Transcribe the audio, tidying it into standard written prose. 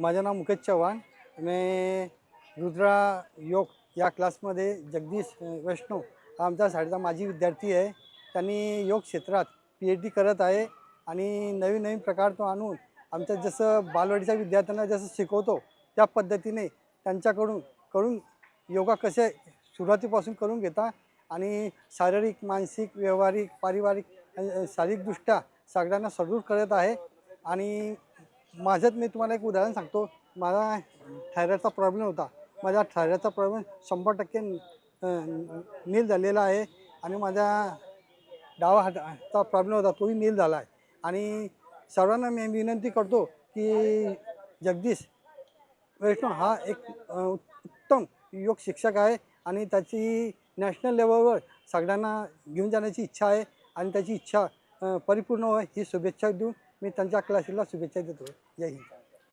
माझं नाव मुकेश चव्हाण. मी रुद्रा योग या क्लासमध्ये जगदीश वैष्णव हा आमच्या शाळेचा माजी विद्यार्थी आहे. त्यांनी योग क्षेत्रात PhD करत आहे आणि नवीन नवीन प्रकार तो आणून आमचं जसं बालवाडीच्या विद्यार्थ्यांना जसं शिकवतो त्या पद्धतीने त्यांच्याकडून योगा कसे सुरुवातीपासून करून घेता आणि शारीरिक, मानसिक, व्यावहारिक, पारिवारिक शारीरिकदृष्ट्या सगळ्यांना सदृढ करत आहे. आणि माझ्यात मी तुम्हाला एक उदाहरण सांगतो. मला थायरॉईडचा प्रॉब्लेम होता. माझा थायरॉईडचा प्रॉब्लेम 100% नील झालेला आहे आणि माझ्या डावा हाताचा प्रॉब्लेम होता तोही नील झाला आहे. आणि सर्वांना मी विनंती करतो की जगदीश वैष्णव हा एक उत्तम योग शिक्षक आहे आणि त्याची नॅशनल लेवलवर सगळ्यांना घेऊन जाण्याची इच्छा आहे आणि त्याची इच्छा परिपूर्ण होय ही शुभेच्छा देऊन मी त्यांच्या क्लासला शुभेच्छा देतो. जय हिंद.